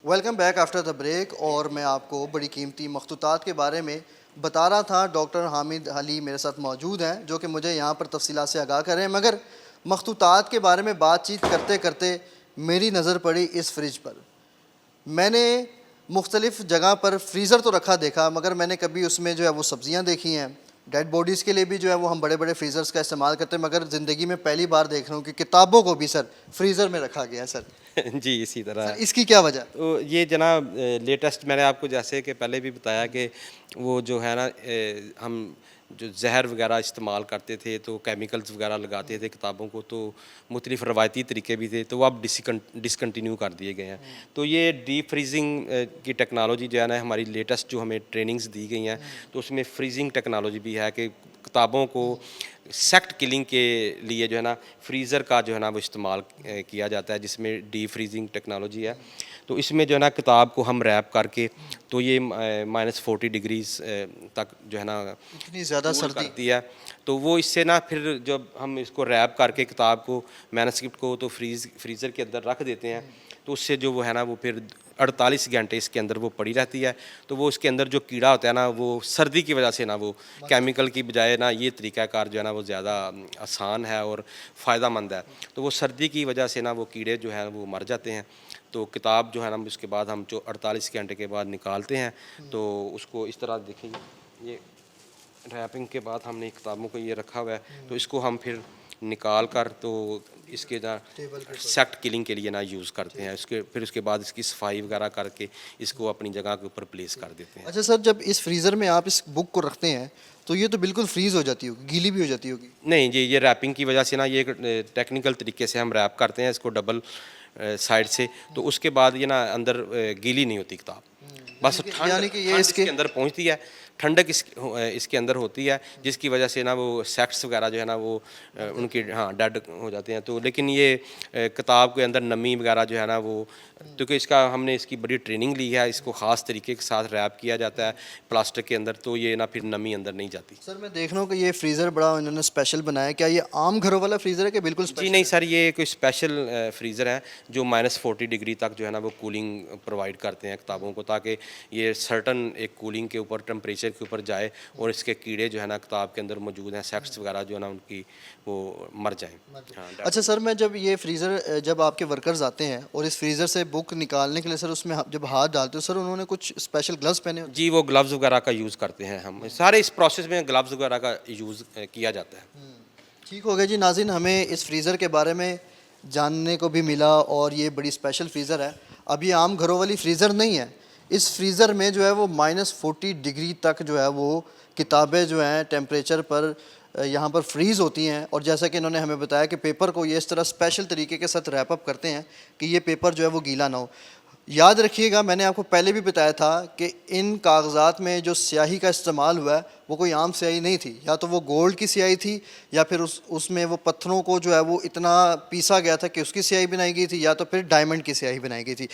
Welcome back after the break. اور میں آپ کو بڑی قیمتی مخطوطات کے بارے میں بتا رہا تھا. ڈاکٹر حامد علی میرے ساتھ موجود ہیں جو کہ مجھے یہاں پر تفصیلات سے آگاہ کر رہے ہیں. مگر مخطوطات کے بارے میں بات چیت کرتے کرتے میری نظر پڑی اس فریج پر. میں نے مختلف جگہ پر فریزر تو رکھا دیکھا, مگر میں نے کبھی اس میں جو ہے وہ سبزیاں دیکھی ہیں. ڈیڈ باڈیز کے لیے بھی جو ہے وہ ہم بڑے بڑے فریزرز کا استعمال کرتے ہیں, مگر زندگی میں پہلی بار دیکھ رہا ہوں کہ کتابوں کو بھی سر فریزر میں رکھا گیا ہے. سر جی اسی طرح سر ہے. اس کی کیا وجہ؟ تو یہ جناب لیٹسٹ میں نے آپ کو جیسے کہ پہلے بھی بتایا کہ وہ جو ہے نا ہم جو زہر وغیرہ استعمال کرتے تھے تو کیمیکلز وغیرہ لگاتے تھے کتابوں کو, تو مختلف روایتی طریقے بھی تھے, تو وہ اب ڈسکنٹینیو کر دیے گئے ہیں. تو یہ ڈیپ فریزنگ کی ٹیکنالوجی جو ہے نا ہماری لیٹسٹ جو ہمیں ٹریننگز دی گئی ہیں, تو اس میں فریزنگ ٹیکنالوجی بھی ہے کہ کتابوں کو سیکٹ کلنگ کے لیے جو ہے نا فریزر کا جو ہے نا وہ استعمال کیا جاتا ہے, جس میں ڈی فریزنگ ٹیکنالوجی ہے. تو اس میں جو ہے نا کتاب کو ہم ریپ کر کے تو یہ -40 ڈگریز تک جو ہے نا اتنی زیادہ کول سردی کرتی ہے. تو وہ اس سے نا پھر جب ہم اس کو ریپ کر کے کتاب کو مینusکرپٹ کو تو فریزر کے اندر رکھ دیتے ہیں, تو اس سے جو وہ ہے نا وہ پھر 48 گھنٹے اس کے اندر وہ پڑی رہتی ہے. تو وہ اس کے اندر جو کیڑا ہوتا ہے نا وہ سردی کی وجہ سے نا وہ کیمیکل کی بجائے نا یہ طریقہ کار جو ہے نا وہ زیادہ آسان ہے اور فائدہ مند ہے. تو وہ سردی کی وجہ سے نا وہ کیڑے جو ہیں وہ مر جاتے ہیں. تو کتاب جو ہے نا اس کے بعد ہم جو 48 گھنٹے کے بعد نکالتے ہیں, تو اس کو اس طرح دیکھیں یہ ریپنگ کے بعد ہم نے کتابوں کو یہ رکھا ہوا ہے. تو اس کو ہم پھر نکال کر تو اس کے سیکٹ کلنگ کے لیے نا یوز کرتے ہیں. پھر اس کے بعد اس کی صفائی وغیرہ کر کے اس کو اپنی جگہ کے اوپر پلیس کر دیتے ہیں. اچھا سر, جب اس فریزر میں آپ اس بک کو رکھتے ہیں تو یہ تو بالکل فریز ہو جاتی ہوگی, گیلی بھی ہو جاتی ہوگی؟ نہیں جی, یہ ریپنگ کی وجہ سے نا یہ ٹیکنیکل طریقے سے ہم ریپ کرتے ہیں اس کو ڈبل سائڈ سے, تو اس کے بعد یہ نا اندر گیلی نہیں ہوتی کتاب. بس یعنی کہ یہ ٹھنڈ اس کے اندر پہنچتی ہے, ٹھنڈک اس کے اندر ہوتی ہے, جس کی وجہ سے نا وہ سیکٹس وغیرہ جو ہے نا وہ ان کی ڈیڈ ہو جاتے ہیں. تو لیکن یہ کتاب کے اندر نمی وغیرہ جو ہے نا وہ, کیونکہ اس کا ہم نے اس کی بڑی ٹریننگ لی ہے, اس کو خاص طریقے کے ساتھ ریپ کیا جاتا ہے پلاسٹک کے اندر, تو یہ نا پھر نمی اندر نہیں جاتی. سر میں دیکھ رہا ہوں کہ یہ فریزر بڑا انہوں نے اسپیشل بنایا. کیا یہ عام گھروں والا فریزر ہے کہ بالکل جی اسپیشل؟ نہیں سر, یہ کوئی اسپیشل فریزر ہے جو -40 ڈگری تک جو ہے نا وہ کولنگ پرووائڈ کرتے ہیں کتابوں کو, تاکہ یہ سرٹن ایک کولنگ کے اوپر ٹمپریچر کے اوپر جائے اور اس کے کیڑے جو ہے نا کتاب کے اندر موجود ہیں سیکٹس وغیرہ جو ہے نا ان کی وہ مر جائیں. اچھا سر, میں جب یہ فریزر جب آپ کے ورکرز آتے ہیں اور اس فریزر سے بک نکالنے کے لیے سر اس میں جب ہاتھ ڈالتے ہو سر, انہوں نے کچھ اسپیشل گلوز پہنے ہوتے ہیں؟ جی, وہ گلوز وغیرہ کا یوز کرتے ہیں ہم سارے اس پروسیس میں گلوز وغیرہ کا یوز کیا جاتا ہے. ٹھیک ہو گیا جی. ناظرین, ہمیں اس فریزر کے بارے میں جاننے کو بھی ملا اور یہ بڑی اسپیشل فریزر ہے. اب یہ عام گھروں والی فریزر نہیں ہے. اس فریزر میں جو ہے وہ -40 ڈگری تک جو ہے وہ کتابیں جو ہیں ٹیمپریچر پر یہاں پر فریز ہوتی ہیں. اور جیسا کہ انہوں نے ہمیں بتایا کہ پیپر کو یہ اس طرح اسپیشل طریقے کے ساتھ ریپ اپ کرتے ہیں کہ یہ پیپر جو ہے وہ گیلا نہ ہو. یاد رکھیے گا, میں نے آپ کو پہلے بھی بتایا تھا کہ ان کاغذات میں جو سیاہی کا استعمال ہوا ہے وہ کوئی عام سیاہی نہیں تھی. یا تو وہ گولڈ کی سیاہی تھی, یا پھر اس میں وہ پتھروں کو جو ہے وہ اتنا پیسا گیا تھا کہ اس کی سیاہی بنائی گئی تھی, یا تو پھر ڈائمنڈ کی سیاہی بنائی گئی تھی.